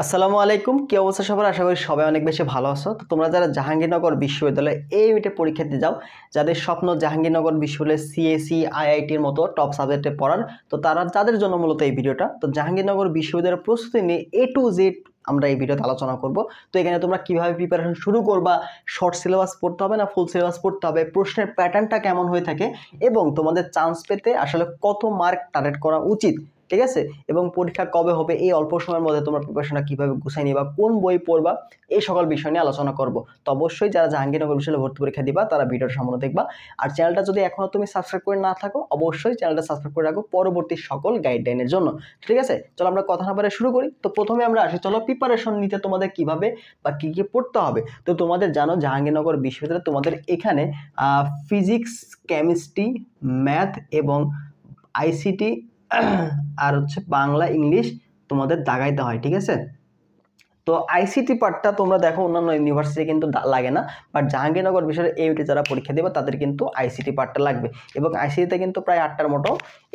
আসসালামু আলাইকুম, কি অবস্থা সবার? আশা করি সবাই অনেক বেশি ভালো আছো। তো তোমরা যারা জাহাঙ্গীরনগর বিশ্ববিদ্যালয়ে এই ইউনিটে পরীক্ষা দিতে যাও, যাদের স্বপ্ন জাহাঙ্গীরনগর বিশ্ববিদ্যালয়ে সিএসি আইআইটির মতো টপ সাবজেক্টে পড়ার, তো তাদের জন্য মূলত এই ভিডিওটা। তো জাহাঙ্গীরনগর বিশ্ববিদ্যালয়ের প্রস্তুতি নিয়ে এ টু জেড আমরা এই ভিডিওতে আলোচনা করব। তো এখানে তোমরা কিভাবে প্রিপারেশন শুরু করবা, শর্ট সিলেবাস পড়তে হবে না ফুল সিলেবাস পড়তে হবে, প্রশ্নের প্যাটার্নটা কেমন হয়ে থাকে এবং তোমাদের চান্স পেতে আসলে কত মার্ক টার্গেট করা উচিত, ঠিক আছে, এবং পরীক্ষা কবে হবে, এই অল্প সময়ের মধ্যে তোমরা প্রিপারেশনটা কিভাবে গুছাই নিবা, কোন বই পড়বা, এই সকল বিষয় নিয়ে আলোচনা করব। তো অবশ্যই যারা জাহাঙ্গীরনগর বিশ্ববিদ্যালয়ে ভর্তি পরীক্ষা দিবা তারা ভিডিওটা সম্পূর্ণ দেখবা। আর চ্যানেলটা যদি এখনো তুমি সাবস্ক্রাইব করে না থাকো, অবশ্যই চ্যানেলটা সাবস্ক্রাইব করে রাখো পরবর্তী সকল গাইডলাইনের জন্য, ঠিক আছে। চলো আমরা কথা না বলে শুরু করি। তো প্রথমে আমরা আসি, চলো প্রিপারেশন নিতে তোমাদের কিভাবে বা কি কি পড়তে হবে। তো তোমাদের জানো জাহাঙ্গীরনগর বিশ্ববিদ্যালয়ে তোমাদের এখানে ফিজিক্স, কেমিস্ট্রি, ম্যাথ এবং আইসিটি আর হচ্ছে বাংলা, ইংলিশ তোমাদের দাগাইতে হয়, ঠিক আছে। তো আইসিটি পার্টটা তোমরা দেখো অন্যান্য ইউনিভার্সিটি কিন্তু লাগে না, বাট জাহাঙ্গীরনগর বিশ্ববিদ্যালয়ের ইউনিটে যারা পরীক্ষা দেবে তাদের কিন্তু আইসিটি পার্টটা লাগবে এবং আইসিটিতে কিন্তু প্রায় 8টার মতো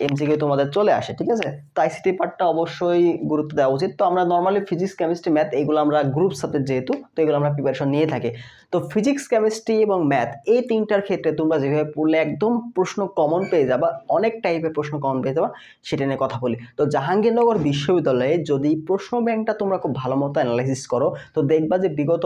এমসিকিউ তোমাদের চলে আসে, ঠিক আছে। তো আইসিটি পার্টটা অবশ্যই গুরুত্ব দেওয়া উচিত। তো আমরা নর্মালি ফিজিক্স, কেমিস্ট্রি, ম্যাথ এগুলো আমরা গ্রুপ সাবজেক্ট যেহেতু, তো এগুলো আমরা প্রিপারেশন নিয়ে থাকি। তো ফিজিক্স, কেমিস্ট্রি এবং ম্যাথ এই তিনটার ক্ষেত্রে তোমরা যেভাবে পড়লে একদম প্রশ্ন কমন পেয়ে যাবা, অনেক টাইপের প্রশ্ন কমন পেয়ে যাবা, সেটা নিয়ে কথা বলি। তো জাহাঙ্গীরনগর বিশ্ববিদ্যালয়ে যদি প্রশ্ন ব্যাংকটা তোমরা খুব ভালো মতো অ্যানালাইসিস করো, তো দেখবা যে বিগত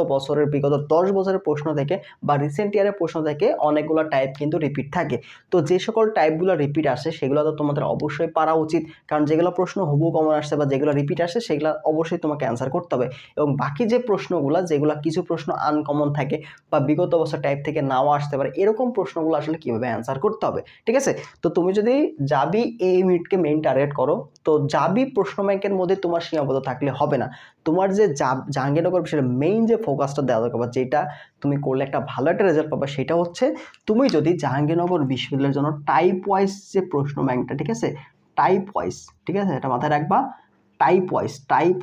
10 বছরের প্রশ্ন থেকে বা রিসেন্ট ইয়ারের প্রশ্ন থেকে অনেকগুলো টাইপ কিন্তু রিপিট থাকে। তো যে সকল টাইপগুলো রিপিট আসে সেগুলো তো তোমাদের অবশ্যই পারা উচিত, কারণ যেগুলো প্রশ্ন হুবহু কমন আসছে বা যেগুলো রিপিট আসে সেগুলো অবশ্যই তোমাকে অ্যান্সার করতে হবে। এবং বাকি যে প্রশ্নগুলো, যেগুলো কিছু প্রশ্ন আনকমন থাকে বা বিগত বছর টাইপ থেকে নাও আসতে পারে, এরকম প্রশ্নগুলো আসলে কিভাবে অ্যান্সার করতে হবে, ঠিক আছে। তো তুমি যদি জাবি এই ইউনিটকে মেইন টার্গেট করো, তো জাবি প্রশ্ন ব্যাংকের মধ্যে তোমার সীমাবদ্ধ থাকলে হবে না। তোমার যে জাহাঙ্গীরনগর বিষয়ের মেইন যে ফোকাসটা দেওয়া দরকার বা যেটা তুমি করলে একটা ভালো একটা রেজাল্ট পাবে, সেটা হচ্ছে তুমি যদি জাহাঙ্গীরনগর বিশ্ববিদ্যালয়ের জন্য টাইপ ওয়াইজ যে প্রশ্ন ব্যাংকটা, ঠিক আছে, টাইপ ওয়াইজ, ঠিক আছে, এটা মাথায় রাখবা। টাইপ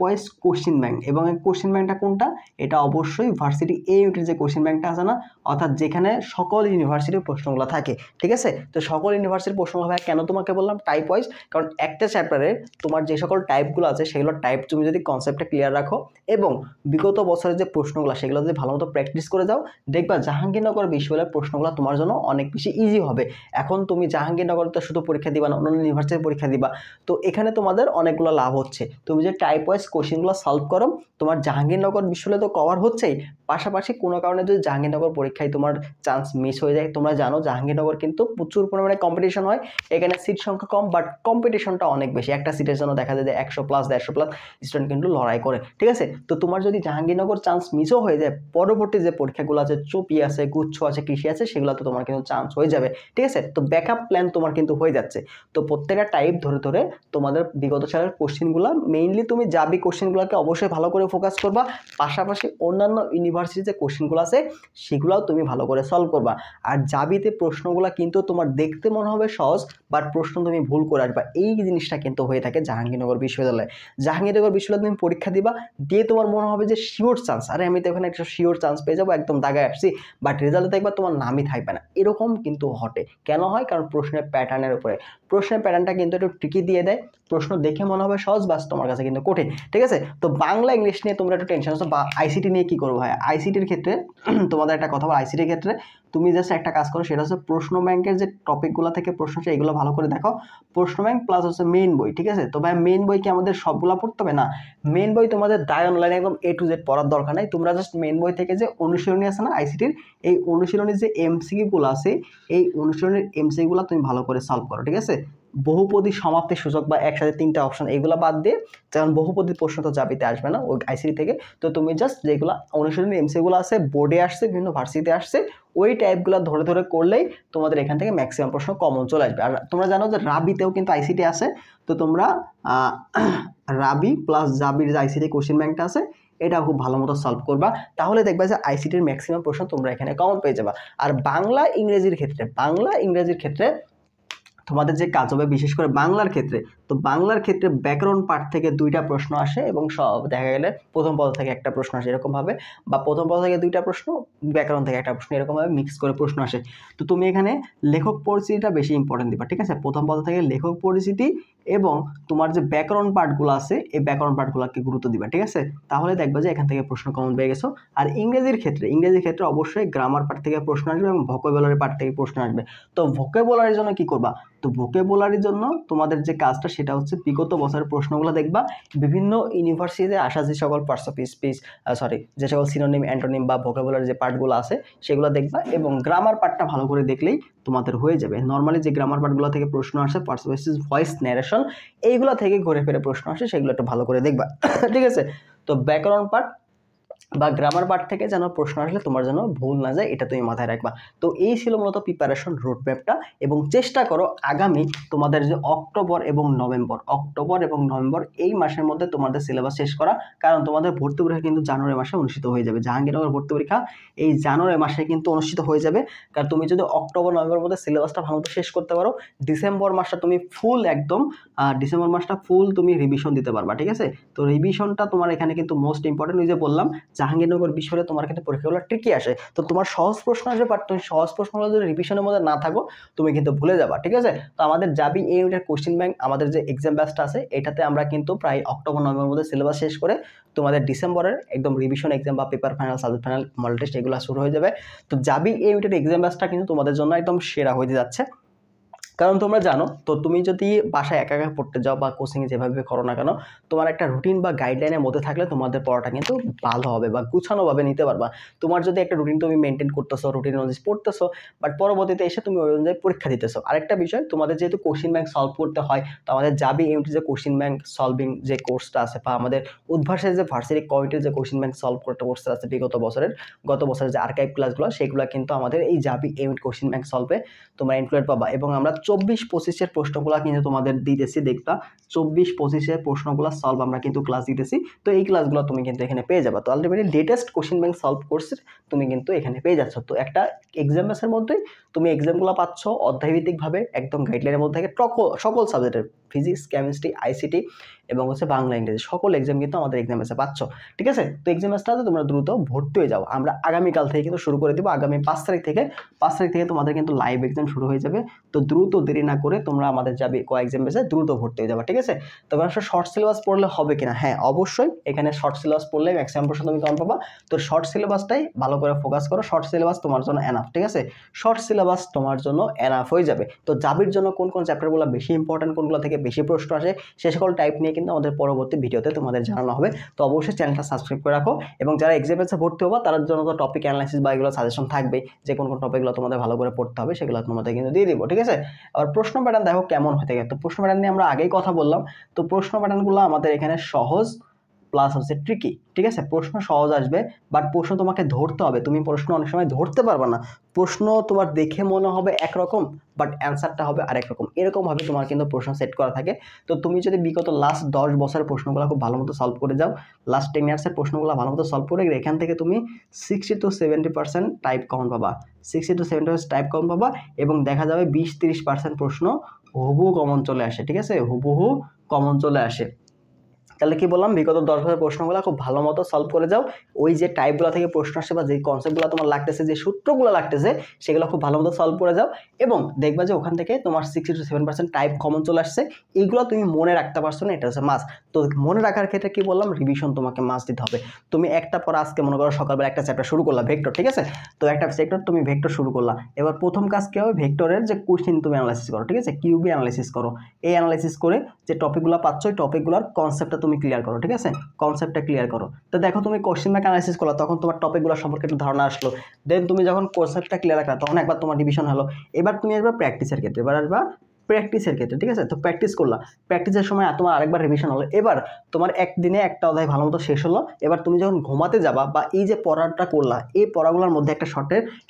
ওয়াইজ কোশ্চেন ব্যাংক, এবং এই কোশ্চেন ব্যাংকটা কোনটা, এটা অবশ্যই ভার্সিটি এ ইউনিটের যে কোশ্চেন ব্যাংকটা আছে না, অর্থাৎ যেখানে সকল ইউনিভার্সিটির প্রশ্নগুলো থাকে, ঠিক আছে। তো সকল ইউনিভার্সিটির প্রশ্নগুলো হয় কেন তোমাকে বললাম টাইপ ওয়াইজ, কারণ একটা চ্যাপ্টারে তোমার যে সকল টাইপগুলো আছে সেগুলো টাইপ তুমি যদি কনসেপ্টটা ক্লিয়ার রাখো এবং বিগত বছরের যে প্রশ্নগুলো সেগুলো যদি ভালো মতো প্র্যাকটিস করে যাও, দেখবা জাহাঙ্গীরনগর বিশ্ববিদ্যালয়ের প্রশ্নগুলো তোমার জন্য অনেক বেশি ইজি হবে। এখন তুমি জাহাঙ্গীরনগরতে শুধু পরীক্ষা দিবা না, অন্যান্য ইউনিভার্সিটির পরীক্ষা দিবা, তো এখানে তোমাদের অনেকগুলো লাভ হচ্ছে। তুমি যে টাইপ ওয়াইজ কোশ্চেনগুলো সলভ করো, তোমার জাহাঙ্গীরনগর বিশ্ববিদ্যালয় তো কভার হচ্ছেই, পাশাপাশি কোনো কারণে যদি জাহাঙ্গীরনগর পরীক্ষায় তোমার চান্স মিস হয়ে যায়, তোমরা জানো জাহাঙ্গীরনগর কিন্তু প্রচুর পরিমাণে কম্পিটিশন হয়, এখানে সিট সংখ্যা কম বাট কম্পিটিশনটা অনেক বেশি। একটা সিটের জন্য দেখা যায় যে 100+, 150+ স্টুডেন্ট কিন্তু লড়াই করে, ঠিক আছে। তো তোমার যদি জাহাঙ্গীরনগর চান্স মিসও হয়ে যায়, পরবর্তী যে পরীক্ষাগুলো আছে, চুপি আছে, গুচ্ছ আছে, কৃষি আছে, সেগুলোতে তোমার কিন্তু চান্স হয়ে যাবে, ঠিক আছে। তো ব্যাকআপ প্ল্যান তোমার কিন্তু হয়ে যাচ্ছে। তো প্রত্যেকটা টাইপ ধরে ধরে তোমাদের বিগত সালের কোশ্চেনগুলো, মেইনলি তুমি জাবি কোশ্চেনগুলোকে অবশ্যই ভালো করে ফোকাস করবা, পাশাপাশি অন্যান্য ইউনিভার্সিটির যে কোশ্চেনগুলো আছে সেগুলোও তুমি ভালো করে সলভ করবা। আর জাবিতে প্রশ্নগুলো কিন্তু তোমার দেখতে মনে হবে সহজ, বাট প্রশ্ন তুমি ভুল করে আসবা, এই জিনিসটা কিন্তু হয়ে থাকে জাহাঙ্গীরনগর বিশ্ববিদ্যালয়ে। জাহাঙ্গীরনগর বিশ্ববিদ্যালয়ে তুমি পরীক্ষা দিবা, দিয়ে তোমার মনে হবে যে শিওর চান্স, আরে আমি তো এখানে একটা শিওর চান্স পেয়ে যাবো, একদম দাগায় আসছি, বাট রেজাল্টে দেখবা তোমার নামই থাকবে না। এরকম কিন্তু ঘটে, কেন হয়, কারণ প্রশ্নের প্যাটার্নের উপরে, প্রশ্নের প্যাটার্নটা কিন্তু একটু ট্রিকি দিয়ে দেয়, প্রশ্ন দেখে মনে হবে সহজ, বাস তোমার কাছে কিন্তু কঠিন, ঠিক আছে। তো বাংলা, ইংলিশ নিয়ে তোমরা একটু টেনশন আছো, বা আইসিটি নিয়ে কি করবো হয়, আইসিটির ক্ষেত্রে তোমাদের একটা কথা বল, আইসিটির ক্ষেত্রে তুমি জাস্ট একটা কাজ করো, সেটা হচ্ছে প্রশ্ন ব্যাংকের যে টপিকগুলো থেকে প্রশ্ন আছে এগুলো ভালো করে দেখো, প্রশ্ন ব্যাংক প্লাস হচ্ছে মেইন বই, ঠিক আছে। তো ভাই মেইন বই কি আমাদের সবগুলো পড়তে হবে না, মেইন বই তোমাদের দায় অনলাইনে একদম এ টু জেড পড়ার দরকার নাই, তোমরা জাস্ট মেইন বই থেকে যে অনুশীলনী আছে না আইসিটির, এই অনুশীলনীর যে এমসিকিউগুলো আছে, এই অনুশীলনীর এমসিকিউগুলো তুমি ভালো করে সলভ করো, ঠিক আছে। বহুপদী সমাপ্তির সূচক বা একসাথে 3টা অপশন এগুলো বাদ দিয়ে, যেমন বহুপদীর প্রশ্ন তো জাবিতে আসবে না ওই আইসিটি থেকে, তো তুমি জাস্ট যেগুলো অনুশীলনী এমসিকিউগুলো আছে বোর্ডে আসছে, বিভিন্ন ভার্সিটিতে আসছে, ওই টাইপগুলো ধরে ধরে করলেই তোমাদের এখান থেকে ম্যাক্সিমাম প্রশ্ন কমন চলে আসবে। আর তোমরা জানো যে রাবিতেও কিন্তু আইসিটি আছে, তো তোমরা রাবি প্লাস জাবির যে আইসিটি কোশ্চেন ব্যাংকটা আছে এটা খুব ভালো মতো সলভ করবা, তাহলে দেখবা যে আইসিটির ম্যাক্সিমাম প্রশ্ন তোমরা এখানে কমন পেয়ে যাবা। আর বাংলা ইংরেজির ক্ষেত্রে তোমাদের যে কাজ হবে, বিশেষ করে বাংলার ক্ষেত্রে, তো বাংলার ক্ষেত্রে ব্যাকরণ পাঠ থেকে 2টা প্রশ্ন আসে এবং সব দেখা গেলে প্রথম পদ থেকে একটা প্রশ্ন আসে এরকমভাবে, বা প্রথম পদ থেকে 2টা প্রশ্ন, ব্যাকরণ থেকে একটা প্রশ্ন, এরকমভাবে মিক্স করে প্রশ্ন আসে। তো তুমি এখানে লেখক পরিচিতিটা বেশি ইম্পর্টেন্ট দিবা, ঠিক আছে। প্রথম পদ থেকে লেখক পরিচিতি এবং তোমার যে ব্যাকরণ পার্টগুলো আছে এই ব্যাকরণ পার্টগুলোকে গুরুত্ব দিবা, ঠিক আছে? তাহলে দেখবা যে এখান থেকে প্রশ্ন কমন পেয়ে গেছো। আর ইংরেজির ক্ষেত্রে অবশ্যই গ্রামার পার্ট থেকে প্রশ্ন আসবে এবং ভোকাবুলারি পার্ট থেকে প্রশ্ন আসবে। তো ভোকাবুলারির জন্য কি করবা? তো ভোকাবুলারির জন্য তোমাদের যে কাজটা সেটা হচ্ছে বিগত বছরের প্রশ্নগুলো দেখবা, বিভিন্ন ইউনিভার্সিটিতে আসা যে সকল পার্টস অফ স্পিচ যে সকল সিনোনিম অ্যান্টোনিম বা ভোকাবুলারি যে পার্টগুলো আছে সেগুলো দেখবা, এবং গ্রামার পার্টটা ভালো করে দেখলেই তোমাদের হয়ে যাবে। নর্মালি যে গ্রামার পার্টগুলো থেকে প্রশ্ন আসে, parts of speech, voice, narration, এইগুলো থেকে ঘুরে ফিরে প্রশ্ন আসে, সেগুলো একটু ভালো করে দেখবা। ঠিক আছে? তো ব্যাকরণ পার্ট বা গ্রামার পার্ট থেকে যেন প্রশ্ন আসলে তোমার যেন ভুল না যায়, এটা তুমি মাথায় রাখবা। তো এই ছিল মূলত প্রিপারেশন রোডম্যাপটা, এবং চেষ্টা করো আগামী তোমাদের যে অক্টোবর এবং নভেম্বর এই মাসের মধ্যে তোমাদের সিলেবাস শেষ করা, কারণ তোমাদের ভর্তি পরীক্ষা কিন্তু জানুয়ারি মাসে অনুষ্ঠিত হয়ে যাবে। জাহাঙ্গীরনগর ভর্তি পরীক্ষা এই জানুয়ারি মাসে কিন্তু অনুষ্ঠিত হয়ে যাবে। কারণ তুমি যদি অক্টোবর নভেম্বরের মধ্যে সিলেবাসটা ভালোমতো শেষ করতে পারো, ডিসেম্বর মাসটা তুমি ফুল একদম তুমি রিভিশন দিতে পারবা। ঠিক আছে? তো রিভিশনটা তোমার এখানে কিন্তু মোস্ট ইম্পর্টেন্ট। ওই যে বললাম জাহাঙ্গীরনগর বিশ্ববিদ্যালয়ে তোমার কিন্তু পরীক্ষাগুলো ট্রিকি আসে, তো তোমার সহজ প্রশ্ন আসবে, বাট তুমি সহজ প্রশ্নগুলো যদি রিভিশনের মধ্যে না থাকো তুমি কিন্তু ভুলে যাবা। ঠিক আছে? তো আমাদের জাবি এই ইউনিটের কোশ্চেন ব্যাংক, আমাদের যে এক্সাম ব্যাচটা আছে এটাতে আমরা কিন্তু প্রায় অক্টোবর নভেম্বরের মধ্যে সিলেবাস শেষ করে তোমাদের ডিসেম্বরের একদম রিভিশন এক্সাম বা paper final, subject final, model test এগুলো শুরু হয়ে যাবে। তো জাবি এই ইউনিটের এক্সাম ব্যাচটা কিন্তু তোমাদের জন্য একদম সেরা হয়ে যাচ্ছে। কারণ তোমরা জানো তো, তুমি যদি বাসায় একা একা পড়তে যাও বা কোচিংয়ে যেভাবে করো না কেন, তোমার একটা রুটিন বা গাইডলাইনের মধ্যে থাকলে তোমাদের পড়াটা কিন্তু ভালো হবে বা গুছানোভাবে নিতে পারবা। তোমার যদি একটা রুটিন তুমি মেনটেন করতেছো, রুটিন অনুযায়ী পড়তেছো, বাট পরবর্তীতে এসে তুমি ওই অনুযায়ী পরীক্ষা দিতেছো। আরেকটা বিষয়, তোমাদের যেহেতু কোশ্চিন ব্যাংক সলভ করতে হয়, তো আমাদের জাবি ইউনিটের যে কোশ্চিন ব্যাংক সলভিং যে কোর্সটা আছে, বা আমাদের উদ্ভাসের যে ভার্সিটি কমিটির যে কোশ্চিন ব্যাংক সলভ করতে কোর্সটা আছে গত বছরের যে আর্কাইভ ক্লাসগুলো, সেগুলো কিন্তু আমাদের এই জাবি ইউনিট কোশ্চিন ব্যাংক সলভে তোমরা ইনক্লুড পাবা। এবং আমরা 24-25 প্রশ্নগুলো কিন্তু তোমাদের দিতেছি, দেখবা 24-25 প্রশ্নগুলো সলভ আমরা কিন্তু ক্লাস দিতেছি। তো এই ক্লাসগুলো তুমি কিন্তু এখানে পেয়ে যাবে। তো ultimately latest question bank solve কোর্সের তুমি কিন্তু এখানে পেয়ে যাচ্ছ। তো একটা এক্সাম বেসের মধ্যেই তুমি এক্সামগুলো পাচ্ছ অধ্যায়ভিত্তিকভাবে, একদম গাইডলাইনের মধ্যে থেকে সকল সাবজেক্টের ফিজিক্স, কেমিস্ট্রি, আইসিটি এবং হচ্ছে বাংলা, ইংরেজি সকল এক্সাম কিন্তু আমাদের এক্সাম বেসে পাচ্ছ। ঠিক আছে? তো এক্সাম বেসটাতে তোমরা দ্রুত ভর্তি হয়ে যাও। আমরা আগামীকাল থেকে কিন্তু শুরু করে দেবো, আগামী 5 তারিখ থেকে তোমাদের কিন্তু লাইভ এক্সাম শুরু হয়ে যাবে। তো দ্রুত দেরি না করে তোমরা আমাদের যাবে এক্সাম বেসে দ্রুত ভর্তি হয়ে যাবে। ঠিক আছে? তবে আসলে শর্ট সিলেবাস পড়লে হবে কিনা, হ্যাঁ অবশ্যই এখানে শর্ট সিলেবাস পড়লে ম্যাক্সিমাম প্রশ্ন তুমি কম পাবা। তো শর্ট সিলেবাসটাই ভালো করে ফোকাস করো, শর্ট সিলেবাস তোমার জন্য এনাফ। ঠিক আছে? শর্ট সিলেবাস তোমার জন্য এনাফ হয়ে যাবে। তো জাবির জন্য কোন কোন চ্যাপ্টারগুলো বেশি ইম্পর্টেন্ট, কোনগুলো থেকে বেশি প্রশ্ন আসে, সে সকল টাইপ নিয়ে কিন্তু আমাদের পরবর্তী ভিডিওতে তোমাদের জানানো হবে। তো অবশ্যই চ্যানেলটা সাবস্ক্রাইব করে রাখো, এবং যারা এক্সাম বেসে ভর্তি হবা তার জন্য তো টপিক অ্যানালাইসিস বা এগুলো সাজেশন থাকবে, যে কোন কোন টপিকগুলো তোমাদের ভালো করে পড়তে হবে সেগুলো তোমাদের কিন্তু দিয়ে দিব। ঠিক আছে? আর প্রশ্ন প্যাটার্ন দেখো কেমন হয়ে থাকে। তো প্রশ্ন প্যাটার্ন নিয়ে আমরা আগেই কথা বললাম। তো প্রশ্ন প্যাটার্নগুলো আমাদের এখানে সহজ প্লাস হচ্ছে ট্রিকি। ঠিক আছে? প্রশ্ন সহজ আসবে, বাট প্রশ্ন তোমাকে ধরতে হবে। তুমি প্রশ্ন অনেক সময় ধরতে পারবে না, প্রশ্ন তোমার দেখে মনে হবে একরকম, বাট অ্যান্সারটা হবে আরেক রকম। এরকমভাবে তোমার কিন্তু প্রশ্ন সেট করা থাকে। তো তুমি যদি বিগত লাস্ট 10 বছরের প্রশ্নগুলো খুব ভালো মতো সলভ করে যাও, লাস্ট 10 ইয়ার্সের প্রশ্নগুলো ভালো মতো সলভ করে, এখান থেকে তুমি 60-70% টাইপ কমন পাবা, 60-70% টাইপ কমন পাবা, এবং দেখা যাবে 20-30% প্রশ্ন হুবহু কমন চলে আসে। ঠিক আছে? হুবহু কমন চলে আসে। তাহলে কি বললাম, বিগত 10 বছরের প্রশ্নগুলো খুব ভালো মতো সলভ করে যাও। ওই যে টাইপগুলো থেকে প্রশ্ন আসে বা যে কনসেপ্টগুলো তোমার লাগতেছে, যে সূত্রগুলো লাগতেছে, সেগুলো খুব ভালো মতো সলভ করে যাও, এবং দেখবা যে ওখান থেকে তোমার 60-70% টাইপ কমন চলে আসছে। এইগুলো তুমি মনে রাখতে পারছো না, এটা হচ্ছে মাস্ট। তো মনে রাখার ক্ষেত্রে কি বললাম, রিভিশন তোমাকে মাস্ট দিতে হবে। তুমি একটা পর আজকে মনে করো সকালবেলা একটা চ্যাপ্টার শুরু করলা ভেক্টর, ঠিক আছে? তো একটা সেক্টর তুমি ভেক্টর শুরু করলা, এবার প্রথম কাজ কি হবে, ভেক্টরের যে কোশ্চেন তুমি অ্যানালাইসিস করো। ঠিক আছে? কিউবি অ্যানালাইসিস করো। এই অ্যানালাইসিস করে যে টপিকগুলো পাচ্ছ, ওই টপিকগুলোর কনসেপ্টটা তুমি ক্লিয়ার করো। ঠিক আছে? কনসেপ্টটা ক্লিয়ার করো। তো দেখো তুমি কোশ্চেন ব্যাংক অ্যানালাইসিস করলা, তখন তোমার টপিকগুলো সম্পর্কে একটু ধারণা আসলো। দেন তুমি যখন কনসেপ্টটা ক্লিয়ার রাখলা, তখন একবার তোমার রিভিশন হলো। এবার তুমি একবার প্র্যাকটিসের ক্ষেত্রে, ঠিক আছে? তো প্র্যাকটিস করলা, প্র্যাকটিসের সময় তোমার আরেকবার রিভিশন হলো। এবার তোমার একদিনে একটা অধ্যায় ভালো মতো শেষ হলো। এবার তুমি যখন ঘুমাতে যাবা, বা এই যে পড়াটা করলা, এই পড়াগুলোর মধ্যে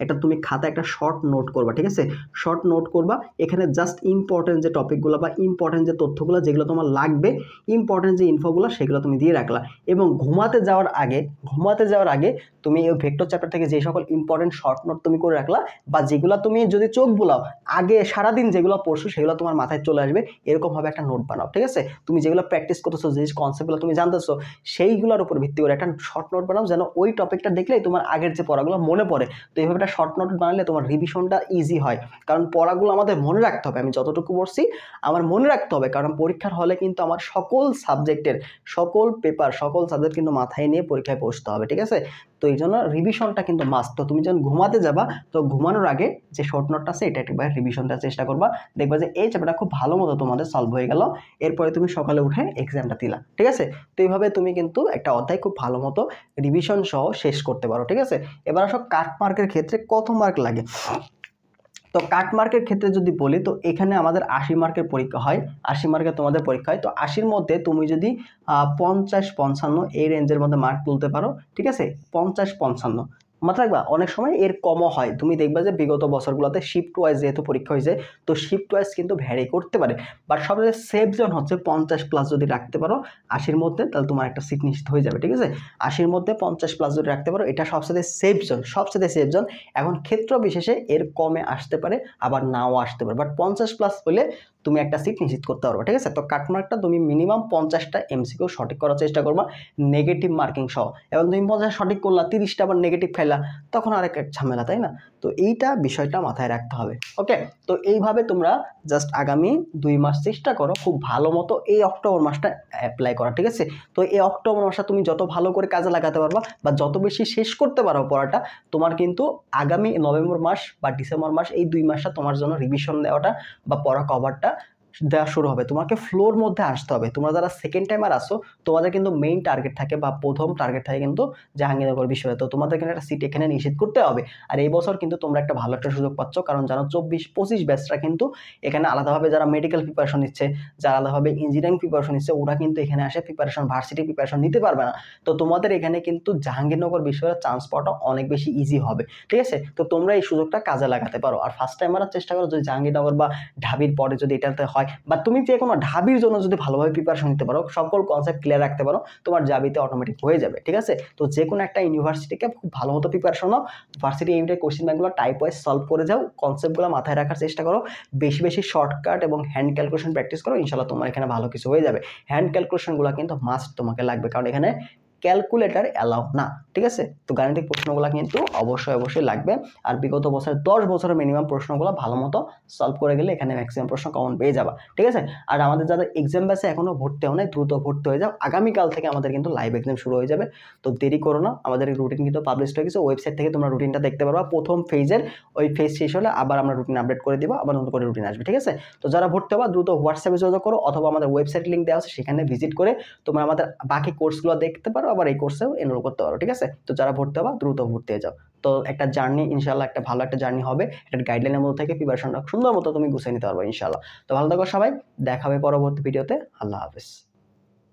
একটা তুমি খাতা একটা শর্ট নোট করবা। ঠিক আছে? শর্ট নোট করবা, এখানে জাস্ট ইম্পর্টেন্ট যে টপিকগুলো বা ইম্পর্টেন্ট যে তথ্যগুলো যেগুলো তোমার লাগবে, ইম্পর্টেন্ট যে ইনফোগুলো, সেগুলো তুমি দিয়ে রাখলা। এবং ঘুমাতে যাওয়ার আগে তুমি এই ভেক্টর চ্যাপ্টার থেকে যে সকল ইম্পর্টেন্ট শর্ট নোট তুমি করে রাখলা, বা যেগুলো তুমি যদি চোখ বুলাও আগে সারাদিন যেগুলো পড়ছো সেগুলো যেগুলো তোমার মাথায় চলে আসবে এরকমভাবে একটা নোট বানাও, ঠিক আছে? তুমি যেগুলো প্র্যাকটিস করতেছো, যে কনসেপ্টগুলো তুমি জানতেছো সেইগুলোর উপর ভিত্তি করে একটা শর্ট নোট বানাও, যেন ওই টপিকটা দেখলেই তোমার আগের যে পড়াগুলো মনে পড়ে। তো এইভাবে একটা শর্ট নোট বানালে তোমার রিভিশনটা ইজি হয়, কারণ পড়াগুলো আমাদের মনে রাখতে হবে। আমি যতটুকু পড়ছি আমার মনে রাখতে হবে, কারণ পরীক্ষার হলে কিন্তু আমার সকল সাবজেক্টের সকল পেপার সকল সাবজেক্ট কিন্তু মাথায় নিয়ে পরীক্ষায় বসতে হবে, ঠিক আছে? তো এই জন্য রিভিশনটা কিন্তু মাস্ট। তো তুমি যখন ঘুমাতে যাবা তো ঘুমানোর আগে যে শর্ট নোটটা আছে এটা একবার রিভিশন দেওয়ার চেষ্টা করবা, দেখবা যে এই চ্যাপ্টারটা খুব ভালো মতো তোমাদের সলভ হয়ে গেল, এরপরে তুমি সকালে উঠে এক্সামটা দিলা, ঠিক আছে? তো এইভাবে তুমি কিন্তু একটা অধ্যায় খুব ভালো মতো রিভিশন সহ শেষ করতে পারো, ঠিক আছে? এবার আসো কাট মার্কের ক্ষেত্রে কত মার্ক লাগে। তো কাট মার্কের ক্ষেত্রে যদি বলি, তো এখানে আমাদের 80 মার্কের পরীক্ষা হয়, 80 মার্কের তোমাদের পরীক্ষা হয়। তো 80-র মধ্যে তুমি যদি 50-55 এই রেঞ্জের মধ্যে মার্ক তুলতে পারো, ঠিক আছে? 50-55 মাত্র রাখবা, অনেক সময় এর কমও হয়। তুমি দেখবা যে বিগত বছরগুলোতে শিফট ওয়াইজ যেহেতু পরীক্ষা হয়েছে, তো শিফট ওয়াইজ কিন্তু ভ্যারি করতে পারে, বাট সবচেয়ে সেফ জোন হচ্ছে 50+ যদি রাখতে পারো 80-র মধ্যে, তাহলে তোমার একটা সিট নিশ্চিত হয়ে যাবে, ঠিক আছে? 80-র মধ্যে 50+ যদি রাখতে পারো, এটা সবচেয়ে সেফ জোন, সবচেয়ে সেফ জোন। এখন ক্ষেত্র বিশেষে এর কমে আসতে পারে, আবার নাও আসতে পারে, বাট 50+ হলে তুমি একটা সিট নিশ্চিত করতে পারবে, ঠিক আছে? তো কাটমার্কটা তুমি মিনিমাম 50টা এমসিকিউ সঠিক করার চেষ্টা করবা, নেগেটিভ মার্কিং সহ। এবং তুমি 50 সঠিক করলা, 30টা আবার নেগেটিভ খাইলা, তখন আরেক এক ঝামেলা, তাই না? তো এইটা বিষয়টা মাথায় রাখতে হবে, ওকে? তো এইভাবে তোমরা জাস্ট আগামী 2 মাস চেষ্টা করো খুব ভালো মতো এই অক্টোবর মাসটা অ্যাপ্লাই করা, ঠিক আছে? তো এই অক্টোবর মাসটা তুমি যত ভালো করে কাজে লাগাতে পারবা বা যত বেশি শেষ করতে পারো পড়াটা, তোমার কিন্তু আগামী নভেম্বর মাস বা ডিসেম্বর মাস এই 2 মাসটা তোমার জন্য রিভিশন দেওয়াটা বা পড়া কভারটা দেওয়া শুরু হবে। তোমাকে ফ্লোর মধ্যে আসতে হবে। তোমরা যারা সেকেন্ড টাইমার আসো, তোমাদের কিন্তু মেইন টার্গেট থাকে বা প্রথম টার্গেট থাকে কিন্তু জাহাঙ্গীরনগর বিশ্ববিদ্যালয়। তো তোমাদের কিন্তু একটা সিট এখানে নিশ্চিত করতে হবে। আর এই বছর কিন্তু তোমরা একটা ভালো একটা সুযোগ পাচ্ছ, কারণ জানো 24-25 ব্যাচটা কিন্তু এখানে আলাদাভাবে যারা মেডিকেল প্রিপারেশন নিচ্ছে, যারা আলাদাভাবে ইঞ্জিনিয়ারিং প্রিপারেশন নিচ্ছে, ওরা কিন্তু এখানে আসে প্রিপারেশন, ভার্সিটি প্রিপারেশন নিতে পারবে না। তো তোমাদের এখানে কিন্তু জাহাঙ্গীরনগর বিশ্ববিদ্যালয়ের চান্স পাওয়াটা অনেক বেশি ইজি হবে, ঠিক আছে? তো তোমরা এই সুযোগটা কাজে লাগাতে পারো। আর ফার্স্ট টাইমার চেষ্টা করো যদি জাহাঙ্গীরনগর বা ঢাবির পরে যদি এটাতে হয়, বা তুমি যে কোনো ঢাবির জন্য যদি ভালোভাবে প্রিপারেশন নিতে পারো, সকল কনসেপ্ট ক্লিয়ার রাখতে পারো, তোমার জাবিতে অটোমেটিক হয়ে যাবে, ঠিক আছে? তো যে কোনো একটা ইউনিভার্সিটিকে খুব ভালো মতো প্রিপারেশন নাও, ভার্সিটি এইমটাই কোশ্চেন ব্যাংকগুলো টাইপ ওয়াইজ সলভ করে যাও, কনসেপ্টগুলো মাথায় রাখার চেষ্টা করো, বেশি বেশি শর্টকাট এবং হ্যান্ড ক্যালকুলেশন প্র্যাকটিস করো, ইনশাল্লাহ তোমার এখানে ভালো কিছু হয়ে যাবে। হ্যান্ড ক্যালকুলেশনগুলো কিন্তু মাস্ট তোমাকে লাগবে, কারণ এখানে ক্যালকুলেটার অ্যালাউ না, ঠিক আছে? তো গাণিতিক প্রশ্নগুলো কিন্তু অবশ্যই লাগবে। আর বিগত বছরের 10 বছরের মিনিমাম প্রশ্নগুলো ভালো মতো সলভ করে গেলে এখানে ম্যাক্সিমাম প্রশ্ন কমন পেয়ে যাবা, ঠিক আছে? আর আমাদের যাদের এক্সাম ব্যাচে এখনো ভর্তি হয় নাই, দ্রুত ভর্তি হয়ে যাও। আগামীকাল থেকে আমাদের কিন্তু লাইভ এক্সাম শুরু হয়ে যাবে, তো দেরি করো না। আমাদের রুটিন কিন্তু পাবলিশ হয়ে গেছে, ওয়েবসাইট থেকে তোমরা রুটিনটা দেখতে পারবা। প্রথম ফেজের ওই ফেজ শেষ হলে আবার আমরা রুটিন আপডেট করে দিব, আবার নতুন করে রুটিন আসবে, ঠিক আছে? তো যারা ভর্তি হবা দ্রুত হোয়াটসঅ্যাপে যোগাযোগ করো, অথবা আমাদের ওয়েবসাইট লিঙ্ক দেওয়া আছে সেখানে ভিজিট করে তোমরা আমাদের বাকি কোর্সগুলো দেখতে পারো, আবার এই কোর্সেও এনরোল করতে পারো, ঠিক আছে? তো যারা ভর্তি হবা দ্রুত ভর্তি হয়ে যাও। তো একটা জার্নি ইনশাল্লাহ, একটা ভালো একটা জার্নি হবে, একটা গাইডলাইনের মধ্যে থেকে প্রিপারেশনটা সুন্দর মতো তুমি গুছিয়ে নিতে পারবে ইনশাল্লাহ। তো ভালো থাকো সবাই, দেখা হবে পরবর্তী ভিডিওতে। আল্লাহ হাফেজ।